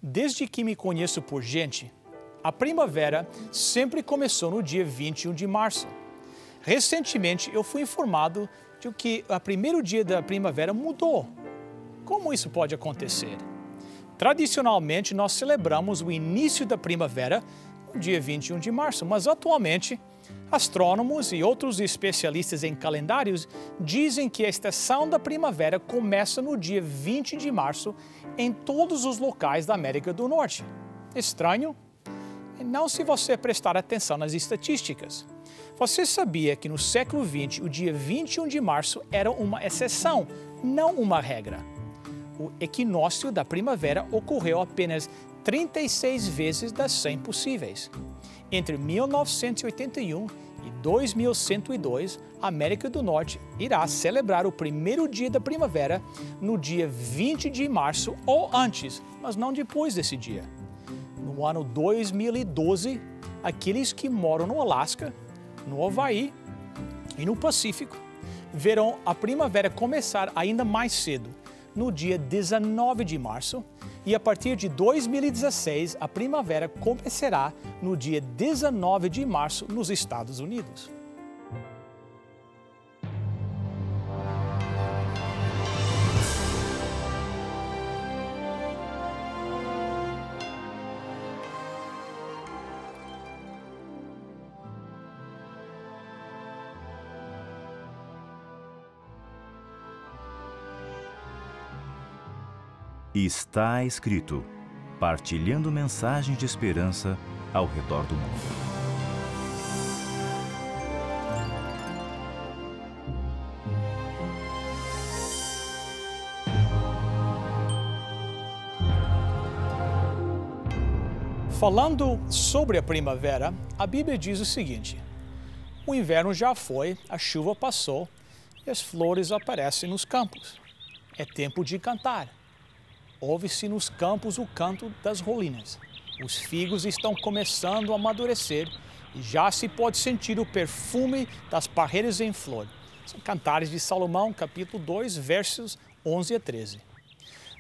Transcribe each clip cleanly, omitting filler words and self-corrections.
Desde que me conheço por gente, a primavera sempre começou no dia 21 de março. Recentemente, eu fui informado de que o primeiro dia da primavera mudou. Como isso pode acontecer? Tradicionalmente, nós celebramos o início da primavera no dia 21 de março, mas atualmente, astrônomos e outros especialistas em calendários dizem que a estação da primavera começa no dia 20 de março em todos os locais da América do Norte. Estranho? Não se você prestar atenção nas estatísticas. Você sabia que no século XX o dia 21 de março era uma exceção, não uma regra? O equinócio da primavera ocorreu apenas 36 vezes das 100 possíveis. Entre 1981 e 2102, a América do Norte irá celebrar o primeiro dia da primavera no dia 20 de março ou antes, mas não depois desse dia. No ano 2012, aqueles que moram no Alasca, no Havaí e no Pacífico verão a primavera começar ainda mais cedo, no dia 19 de março, e a partir de 2016 a primavera começará no dia 19 de março nos Estados Unidos. Está escrito, partilhando mensagens de esperança ao redor do mundo. Falando sobre a primavera, a Bíblia diz o seguinte: o inverno já foi, a chuva passou e as flores aparecem nos campos. É tempo de cantar. Ouve-se nos campos o canto das rolinas. Os figos estão começando a amadurecer e já se pode sentir o perfume das parreiras em flor. São Cantares de Salomão, capítulo 2, versos 11 a 13.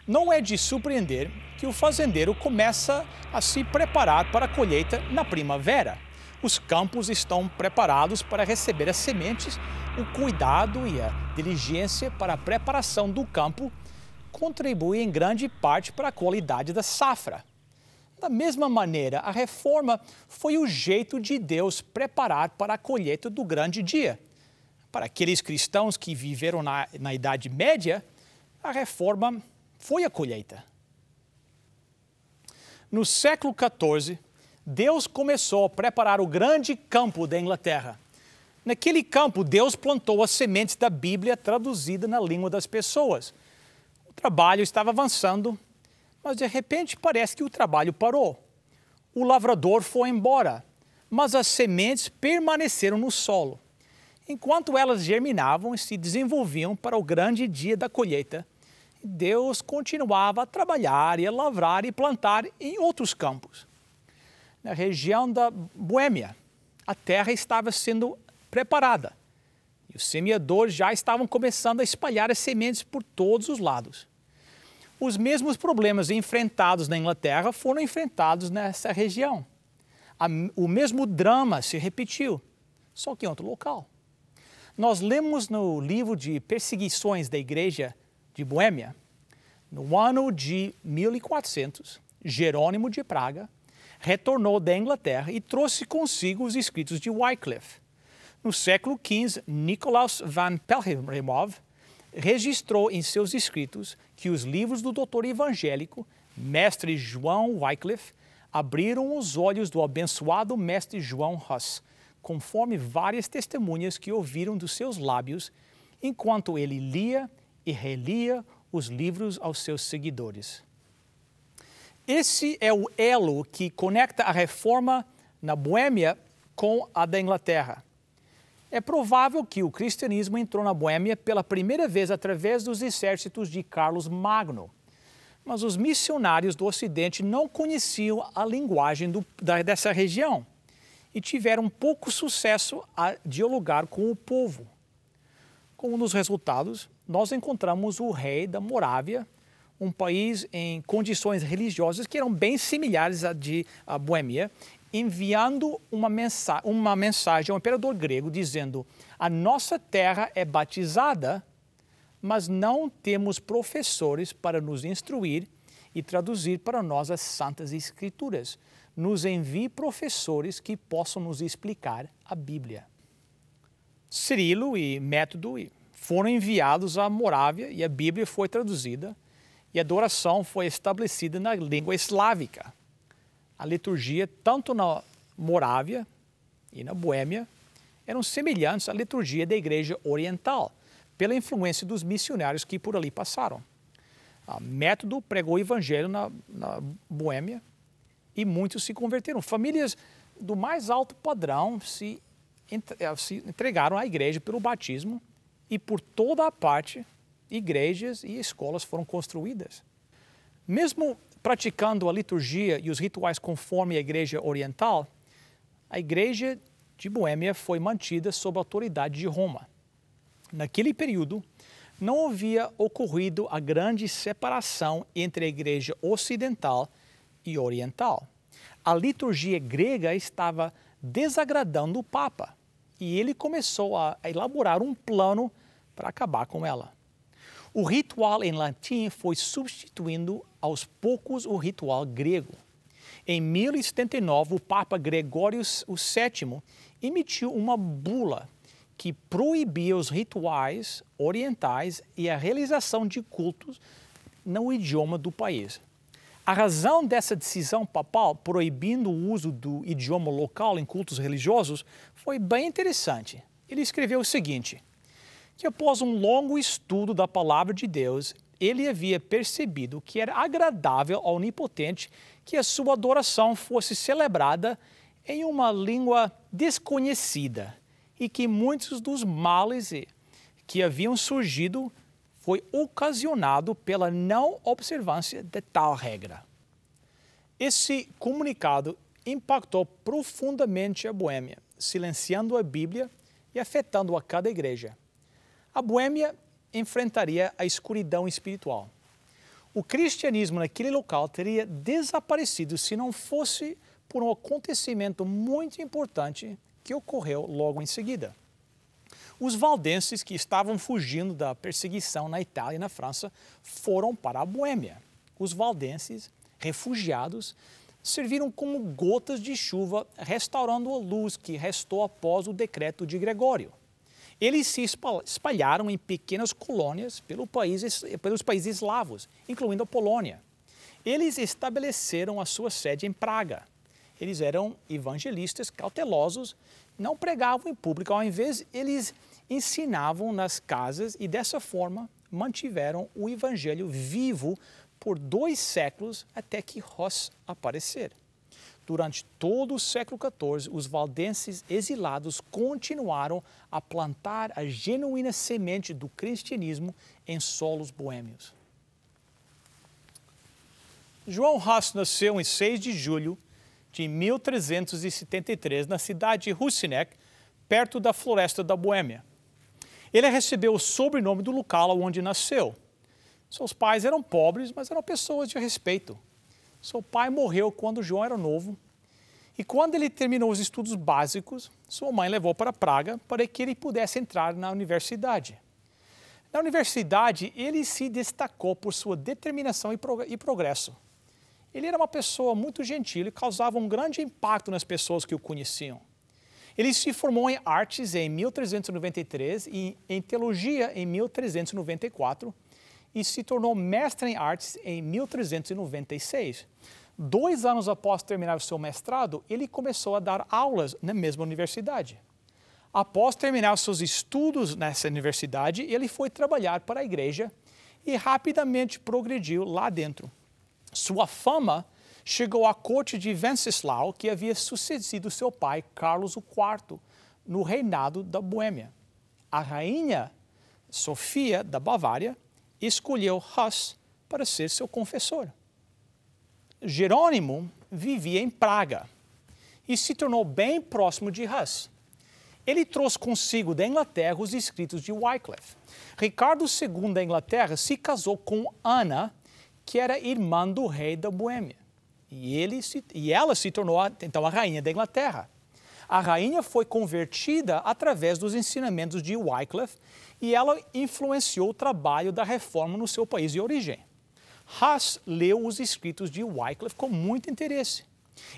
Não é de surpreender que o fazendeiro começa a se preparar para a colheita na primavera. Os campos estão preparados para receber as sementes, o cuidado e a diligência para a preparação do campo contribui em grande parte para a qualidade da safra. Da mesma maneira, a reforma foi o jeito de Deus preparar para a colheita do grande dia. Para aqueles cristãos que viveram na Idade Média, a reforma foi a colheita. No século XIV, Deus começou a preparar o grande campo da Inglaterra. Naquele campo, Deus plantou as sementes da Bíblia traduzida na língua das pessoas. O trabalho estava avançando, mas de repente parece que o trabalho parou. O lavrador foi embora, mas as sementes permaneceram no solo. Enquanto elas germinavam e se desenvolviam para o grande dia da colheita, Deus continuava a trabalhar e a lavrar e plantar em outros campos. Na região da Boêmia, a terra estava sendo preparada. E os semeadores já estavam começando a espalhar as sementes por todos os lados. Os mesmos problemas enfrentados na Inglaterra foram enfrentados nessa região. O mesmo drama se repetiu, só que em outro local. Nós lemos no livro de perseguições da igreja de Boêmia, no ano de 1400, Jerônimo de Praga retornou da Inglaterra e trouxe consigo os escritos de Wycliffe. No século XV, Nicolaus van Pelhřimov registrou em seus escritos que os livros do doutor evangélico, mestre João Wycliffe, abriram os olhos do abençoado mestre João Hus, conforme várias testemunhas que ouviram dos seus lábios, enquanto ele lia e relia os livros aos seus seguidores. Esse é o elo que conecta a reforma na Boêmia com a da Inglaterra. É provável que o cristianismo entrou na Boêmia pela primeira vez através dos exércitos de Carlos Magno. Mas os missionários do Ocidente não conheciam a linguagem dessa região e tiveram pouco sucesso a dialogar com o povo. Como um dos resultados, nós encontramos o rei da Morávia, um país em condições religiosas que eram bem similares à de Boêmia, enviando uma mensagem ao imperador grego dizendo: a nossa terra é batizada, mas não temos professores para nos instruir e traduzir para nós as Santas Escrituras. Nos envie professores que possam nos explicar a Bíblia. Cirilo e Método foram enviados à Morávia e a Bíblia foi traduzida e a adoração foi estabelecida na língua eslávica. A liturgia, tanto na Morávia e na Boêmia, eram semelhantes à liturgia da Igreja Oriental, pela influência dos missionários que por ali passaram. Método pregou o Evangelho na Boêmia e muitos se converteram. Famílias do mais alto padrão se entregaram à igreja pelo batismo e por toda a parte, igrejas e escolas foram construídas. Mesmo praticando a liturgia e os rituais conforme a Igreja Oriental, a Igreja de Boêmia foi mantida sob a autoridade de Roma. Naquele período, não havia ocorrido a grande separação entre a Igreja Ocidental e Oriental. A liturgia grega estava desagradando o Papa e ele começou a elaborar um plano para acabar com ela. O ritual em latim foi substituindo aos poucos o ritual grego. Em 1079, o Papa Gregório VII emitiu uma bula que proibia os rituais orientais e a realização de cultos no idioma do país. A razão dessa decisão papal, proibindo o uso do idioma local em cultos religiosos, foi bem interessante. Ele escreveu o seguinte: que após um longo estudo da palavra de Deus, ele havia percebido que era agradável ao Onipotente que a sua adoração fosse celebrada em uma língua desconhecida e que muitos dos males que haviam surgido foi ocasionado pela não observância de tal regra. Esse comunicado impactou profundamente a Boêmia, silenciando a Bíblia e afetando a cada igreja. A Boêmia enfrentaria a escuridão espiritual. O cristianismo naquele local teria desaparecido se não fosse por um acontecimento muito importante que ocorreu logo em seguida. Os valdenses que estavam fugindo da perseguição na Itália e na França foram para a Boêmia. Os valdenses, refugiados, serviram como gotas de chuva, restaurando a luz que restou após o decreto de Gregório. Eles se espalharam em pequenas colônias pelos países eslavos, incluindo a Polônia. Eles estabeleceram a sua sede em Praga. Eles eram evangelistas cautelosos, não pregavam em público, ao invés eles ensinavam nas casas e dessa forma mantiveram o evangelho vivo por 2 séculos até que Hus aparecer. Durante todo o século XIV, os valdenses exilados continuaram a plantar a genuína semente do cristianismo em solos boêmios. João Hus nasceu em 6 de julho de 1373 na cidade de Husinec, perto da floresta da Boêmia. Ele recebeu o sobrenome do local onde nasceu. Seus pais eram pobres, mas eram pessoas de respeito. Seu pai morreu quando João era novo e quando ele terminou os estudos básicos, sua mãe levou para Praga para que ele pudesse entrar na universidade. Na universidade, ele se destacou por sua determinação e progresso. Ele era uma pessoa muito gentil e causava um grande impacto nas pessoas que o conheciam. Ele se formou em artes em 1393 e em teologia em 1394 e se tornou mestre em artes em 1396. 2 anos após terminar o seu mestrado, ele começou a dar aulas na mesma universidade. Após terminar seus estudos nessa universidade, ele foi trabalhar para a igreja e rapidamente progrediu lá dentro. Sua fama chegou à corte de Venceslau, que havia sucedido seu pai, Carlos IV, no reinado da Boêmia. A rainha Sofia da Bavária escolheu Hus para ser seu confessor. Jerônimo vivia em Praga e se tornou bem próximo de Hus. Ele trouxe consigo da Inglaterra os escritos de Wycliffe. Ricardo II da Inglaterra se casou com Ana, que era irmã do rei da Boêmia. E ela se tornou, então, a rainha da Inglaterra. A rainha foi convertida através dos ensinamentos de Wycliffe e ela influenciou o trabalho da reforma no seu país de origem. Huss leu os escritos de Wycliffe com muito interesse.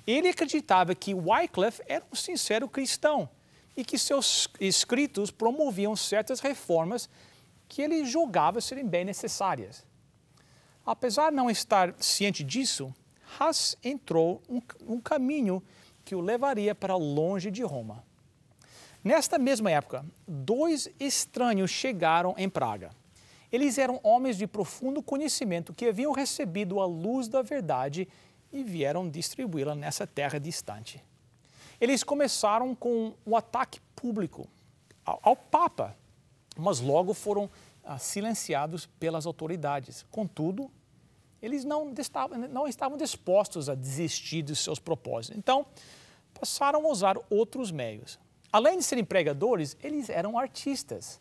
Ele acreditava que Wycliffe era um sincero cristão e que seus escritos promoviam certas reformas que ele julgava serem bem necessárias. Apesar de não estar ciente disso, Huss entrou um caminho que o levaria para longe de Roma. Nesta mesma época, 2 estranhos chegaram em Praga. Eles eram homens de profundo conhecimento que haviam recebido a luz da verdade e vieram distribuí-la nessa terra distante. Eles começaram com o ataque público ao Papa, mas logo foram silenciados pelas autoridades. Contudo, eles não estavam dispostos a desistir dos seus propósitos. Então, passaram a usar outros meios. Além de serem pregadores, eles eram artistas.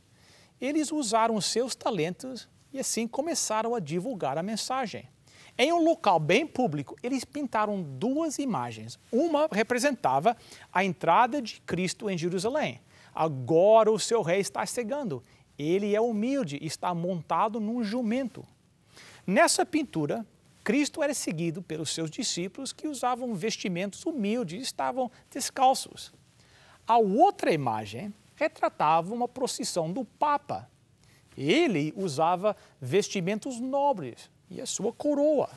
Eles usaram os seus talentos e assim começaram a divulgar a mensagem. Em um local bem público, eles pintaram 2 imagens. Uma representava a entrada de Cristo em Jerusalém. Agora o seu rei está chegando. Ele é humilde e está montado num jumento. Nessa pintura, Cristo era seguido pelos seus discípulos que usavam vestimentos humildes e estavam descalços. A outra imagem retratava uma procissão do Papa. Ele usava vestimentos nobres e a sua coroa.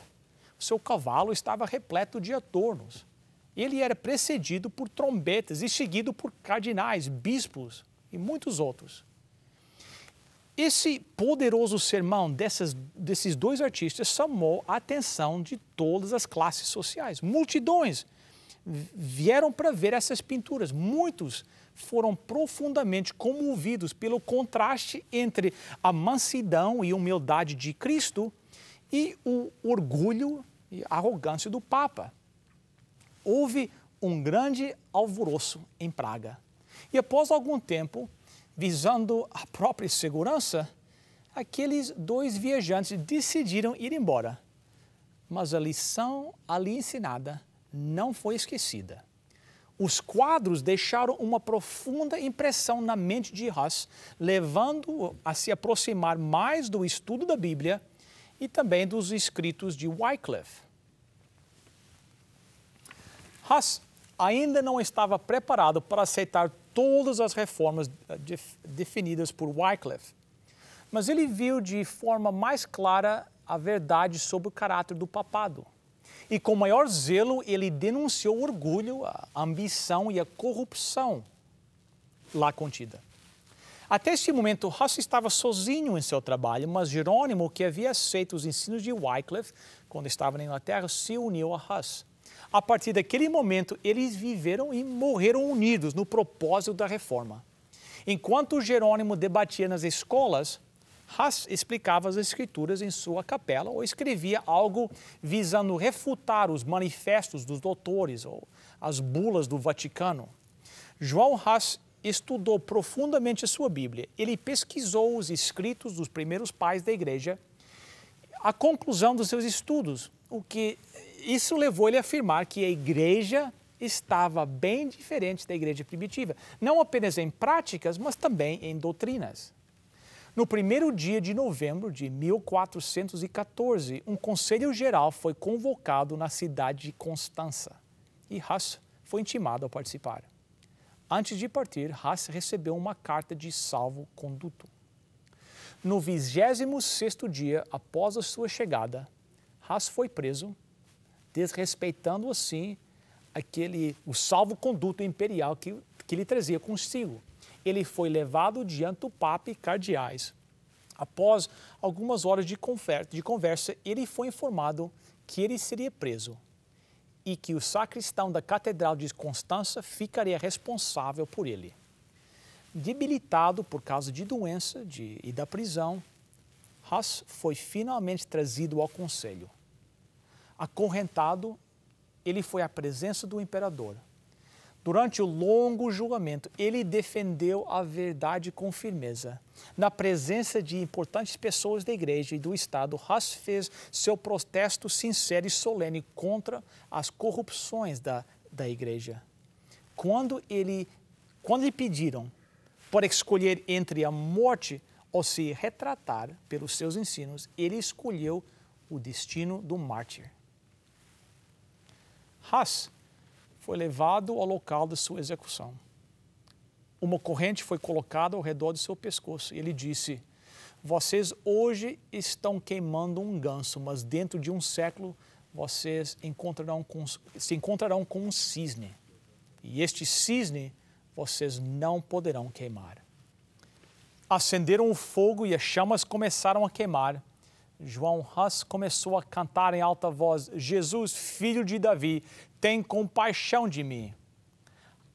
O seu cavalo estava repleto de adornos. Ele era precedido por trombetas e seguido por cardinais, bispos e muitos outros. Esse poderoso sermão desses 2 artistas chamou a atenção de todas as classes sociais. Multidões vieram para ver essas pinturas. Muitos foram profundamente comovidos pelo contraste entre a mansidão e humildade de Cristo e o orgulho e arrogância do Papa. Houve um grande alvoroço em Praga. E após algum tempo, visando a própria segurança, aqueles 2 viajantes decidiram ir embora. Mas a lição ali ensinada não foi esquecida. Os quadros deixaram uma profunda impressão na mente de Huss, levando-o a se aproximar mais do estudo da Bíblia e também dos escritos de Wycliffe. Huss ainda não estava preparado para aceitar todas as reformas definidas por Wycliffe, mas ele viu de forma mais clara a verdade sobre o caráter do papado. E com maior zelo, ele denunciou o orgulho, a ambição e a corrupção lá contida. Até este momento, Huss estava sozinho em seu trabalho, mas Jerônimo, que havia aceito os ensinos de Wycliffe quando estava na Inglaterra, se uniu a Huss. A partir daquele momento, eles viveram e morreram unidos no propósito da reforma. Enquanto Jerônimo debatia nas escolas, Huss explicava as escrituras em sua capela ou escrevia algo visando refutar os manifestos dos doutores ou as bulas do Vaticano. João Huss estudou profundamente a sua Bíblia. Ele pesquisou os escritos dos primeiros pais da igreja. A conclusão dos seus estudos, isso levou ele a afirmar que a igreja estava bem diferente da igreja primitiva, não apenas em práticas, mas também em doutrinas. No primeiro dia de novembro de 1414, um conselho geral foi convocado na cidade de Constança e Huss foi intimado a participar. Antes de partir, Huss recebeu uma carta de salvo-conduto. No 26º dia após a sua chegada, Huss foi preso, desrespeitando assim o salvo-conduto imperial que ele trazia consigo. Ele foi levado diante do Papa e cardeais. Após algumas horas de conversa, ele foi informado que ele seria preso e que o sacristão da Catedral de Constança ficaria responsável por ele. Debilitado por causa de doença e da prisão, Huss foi finalmente trazido ao conselho. Acorrentado, ele foi à presença do imperador. Durante o longo julgamento, ele defendeu a verdade com firmeza. Na presença de importantes pessoas da igreja e do Estado, Huss fez seu protesto sincero e solene contra as corrupções da igreja. Quando lhe pediram para escolher entre a morte ou se retratar pelos seus ensinos, ele escolheu o destino do mártir. Huss foi levado ao local de sua execução. Uma corrente foi colocada ao redor de seu pescoço. Ele disse: vocês hoje estão queimando um ganso, mas dentro de um século vocês se encontrarão com um cisne. E este cisne vocês não poderão queimar. Acenderam o fogo e as chamas começaram a queimar. João Huss começou a cantar em alta voz: Jesus, filho de Davi, tem compaixão de mim.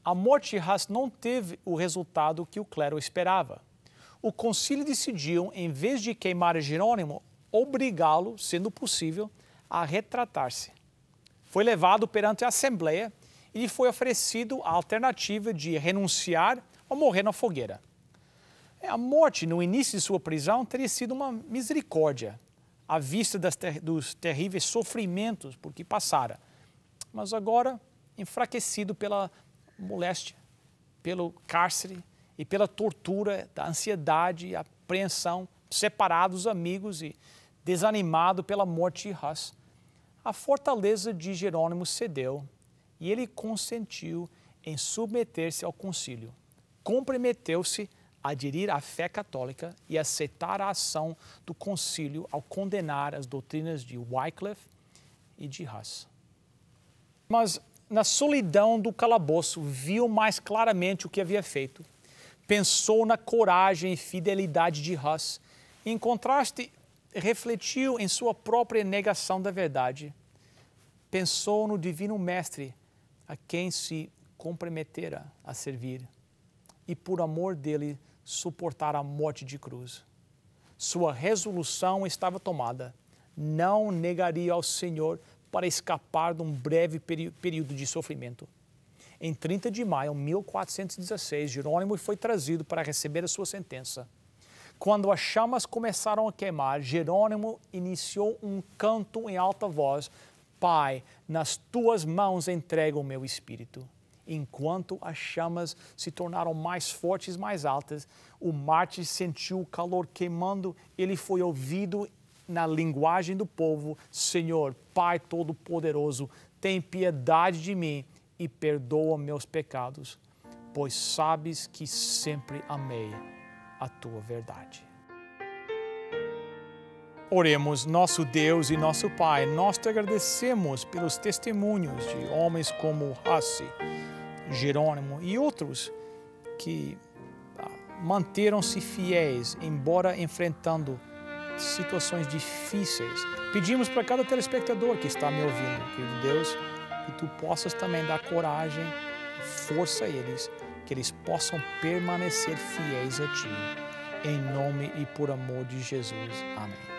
A morte de Huss não teve o resultado que o clero esperava. O concílio decidiu, em vez de queimar Jerônimo, obrigá-lo, sendo possível, a retratar-se. Foi levado perante a Assembleia e lhe foi oferecido a alternativa de renunciar ou morrer na fogueira. A morte, no início de sua prisão, teria sido uma misericórdia, à vista dos terríveis sofrimentos por que passara. Mas agora, enfraquecido pela moléstia, pelo cárcere e pela tortura, da ansiedade e apreensão, separado dos amigos e desanimado pela morte de Huss, a fortaleza de Jerônimo cedeu e ele consentiu em submeter-se ao concílio. Comprometeu-se a aderir à fé católica e aceitar a ação do concílio ao condenar as doutrinas de Wycliffe e de Huss. Mas, na solidão do calabouço, viu mais claramente o que havia feito. Pensou na coragem e fidelidade de Huss. Em contraste, refletiu em sua própria negação da verdade. Pensou no divino mestre a quem se comprometera a servir e, por amor dele, suportar a morte de cruz. Sua resolução estava tomada. Não negaria ao Senhor para escapar de um breve período de sofrimento. Em 30 de maio de 1416, Jerônimo foi trazido para receber a sua sentença. Quando as chamas começaram a queimar, Jerônimo iniciou um canto em alta voz: Pai, nas tuas mãos entrego o meu espírito. Enquanto as chamas se tornaram mais fortes e mais altas, o mártir sentiu o calor queimando. Ele foi ouvido na linguagem do povo: Senhor, Pai Todo-Poderoso, tem piedade de mim e perdoa meus pecados, pois sabes que sempre amei a tua verdade. Oremos. Nosso Deus e nosso Pai, nós te agradecemos pelos testemunhos de homens como Huss, Jerônimo e outros que manteram-se fiéis, embora enfrentando situações difíceis. Pedimos para cada telespectador que está me ouvindo, querido Deus, que tu possas também dar coragem, força a eles, que eles possam permanecer fiéis a ti. Em nome e por amor de Jesus. Amém.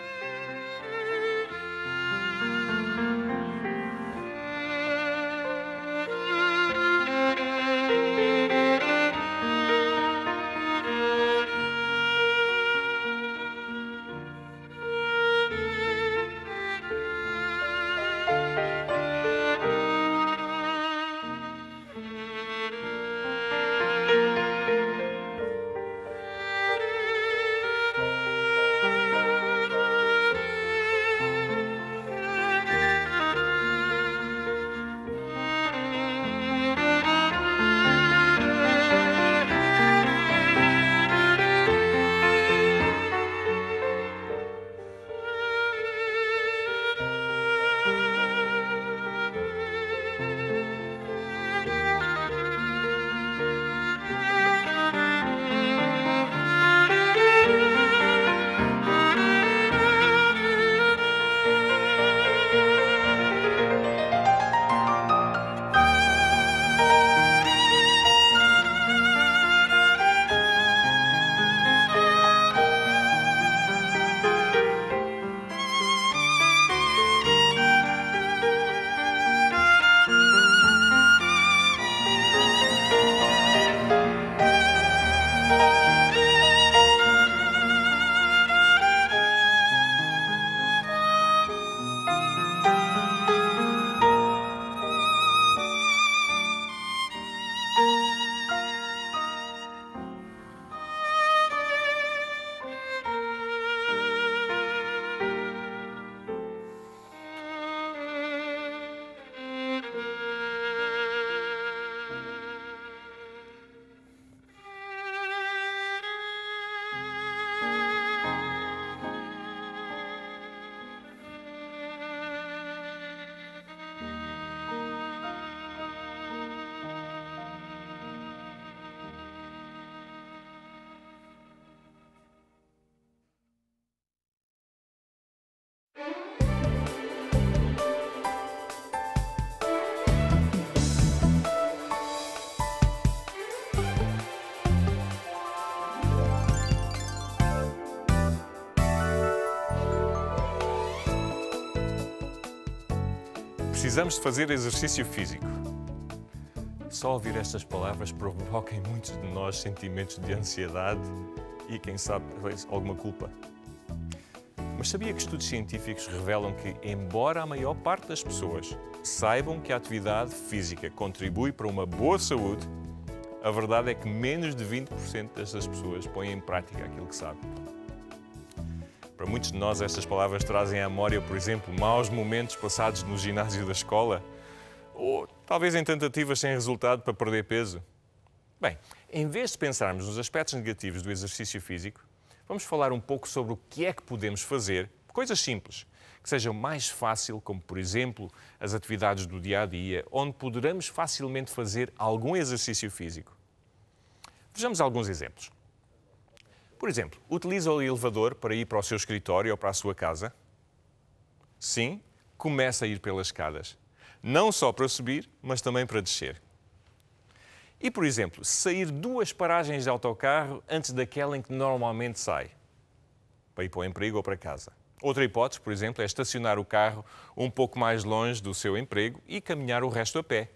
Precisamos de fazer exercício físico. Só ouvir estas palavras provoca em muitos de nós sentimentos de ansiedade e, quem sabe, alguma culpa. Mas sabia que estudos científicos revelam que, embora a maior parte das pessoas saibam que a atividade física contribui para uma boa saúde, a verdade é que menos de 20% destas pessoas põem em prática aquilo que sabem. Para muitos de nós, estas palavras trazem à memória, por exemplo, maus momentos passados no ginásio da escola, ou talvez em tentativas sem resultado para perder peso. Bem, em vez de pensarmos nos aspectos negativos do exercício físico, vamos falar um pouco sobre o que é que podemos fazer, coisas simples, que sejam mais fácil, como por exemplo as atividades do dia-a-dia, onde poderemos facilmente fazer algum exercício físico. Vejamos alguns exemplos. Por exemplo, utiliza o elevador para ir para o seu escritório ou para a sua casa? Sim, comece a ir pelas escadas. Não só para subir, mas também para descer. E, por exemplo, sair 2 paragens de autocarro antes daquela em que normalmente sai, para ir para o emprego ou para casa. Outra hipótese, por exemplo, é estacionar o carro um pouco mais longe do seu emprego e caminhar o resto a pé.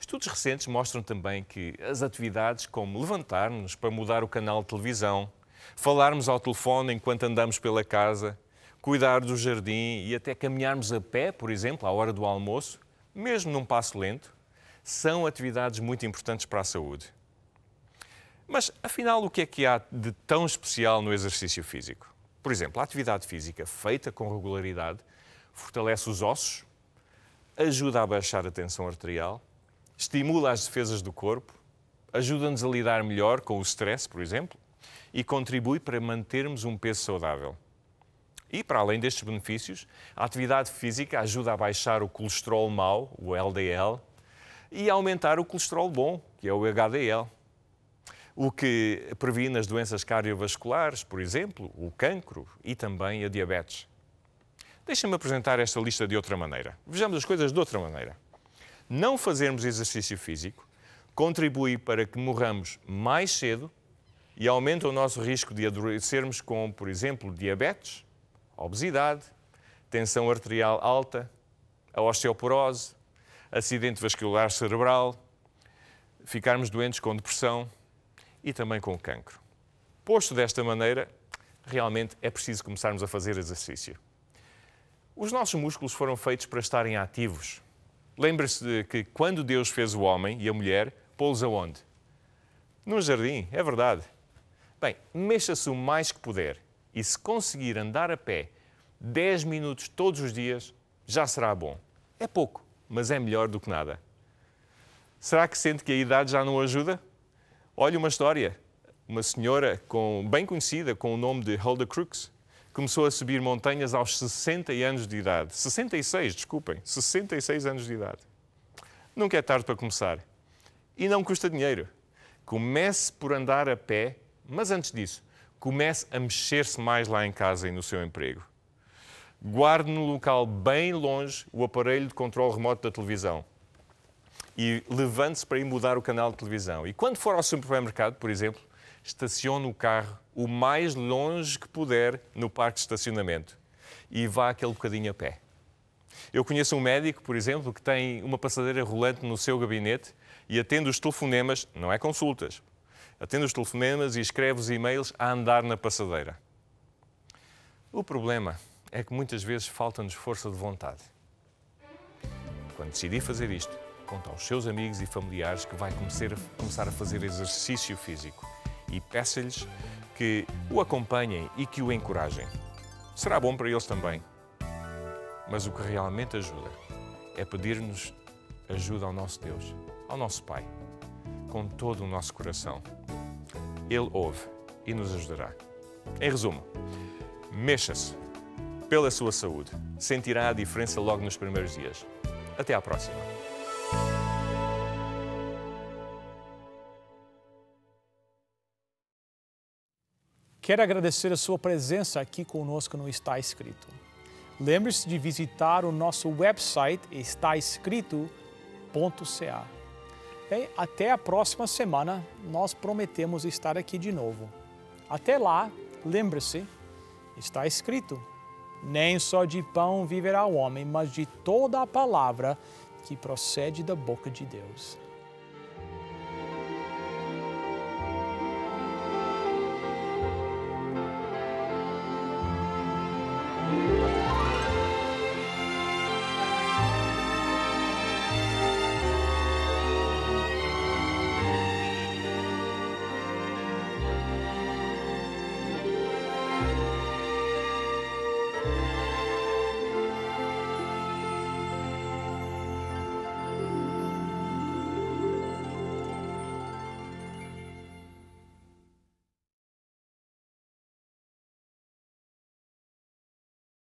Estudos recentes mostram também que as atividades como levantar-nos para mudar o canal de televisão, falarmos ao telefone enquanto andamos pela casa, cuidar do jardim e até caminharmos a pé, por exemplo, à hora do almoço, mesmo num passo lento, são atividades muito importantes para a saúde. Mas, afinal, o que há de tão especial no exercício físico? Por exemplo, a atividade física feita com regularidade fortalece os ossos, ajuda a baixar a tensão arterial, estimula as defesas do corpo, ajuda-nos a lidar melhor com o stress, por exemplo, e contribui para mantermos um peso saudável. E, para além destes benefícios, a atividade física ajuda a baixar o colesterol mau, o LDL, e a aumentar o colesterol bom, que é o HDL, o que previne as doenças cardiovasculares, por exemplo, o cancro e também a diabetes. Deixa-me apresentar esta lista de outra maneira. Vejamos as coisas de outra maneira. Não fazermos exercício físico contribui para que morramos mais cedo e aumenta o nosso risco de adoecermos com, por exemplo, diabetes, obesidade, tensão arterial alta, a osteoporose, acidente vascular cerebral, ficarmos doentes com depressão e também com o cancro. Posto desta maneira, realmente é preciso começarmos a fazer exercício. Os nossos músculos foram feitos para estarem ativos. Lembre-se de que quando Deus fez o homem e a mulher, pô-los aonde? Num jardim, é verdade. Bem, mexa-se o mais que puder e se conseguir andar a pé 10 minutos todos os dias, já será bom. É pouco, mas é melhor do que nada. Será que sente que a idade já não ajuda? Olhe uma história. Uma senhora bem conhecida com o nome de Hulda Crooks começou a subir montanhas aos 60 anos de idade. 66 anos de idade. Nunca é tarde para começar. E não custa dinheiro. Comece por andar a pé, mas antes disso, comece a mexer-se mais lá em casa e no seu emprego. Guarde no local bem longe o aparelho de controle remoto da televisão. E levante-se para ir mudar o canal de televisão. E quando for ao supermercado, por exemplo, estacione o carro o mais longe que puder no parque de estacionamento e vá aquele bocadinho a pé. Eu conheço um médico, por exemplo, que tem uma passadeira rolante no seu gabinete e atende os telefonemas, não é consultas, atende os telefonemas e escreve os e-mails a andar na passadeira. O problema é que muitas vezes falta-nos força de vontade. Quando decidi fazer isto, conta aos seus amigos e familiares que vai começar a fazer exercício físico e peça-lhes que o acompanhem e que o encorajem. Será bom para eles também. Mas o que realmente ajuda é pedir-nos ajuda ao nosso Deus, ao nosso Pai, com todo o nosso coração. Ele ouve e nos ajudará. Em resumo, mexa-se pela sua saúde. Sentirá a diferença logo nos primeiros dias. Até à próxima. Quero agradecer a sua presença aqui conosco no Está Escrito. Lembre-se de visitar o nosso website estaescrito.ca. Bem, até a próxima semana, nós prometemos estar aqui de novo. Até lá, lembre-se, está escrito. Nem só de pão viverá o homem, mas de toda a palavra que procede da boca de Deus.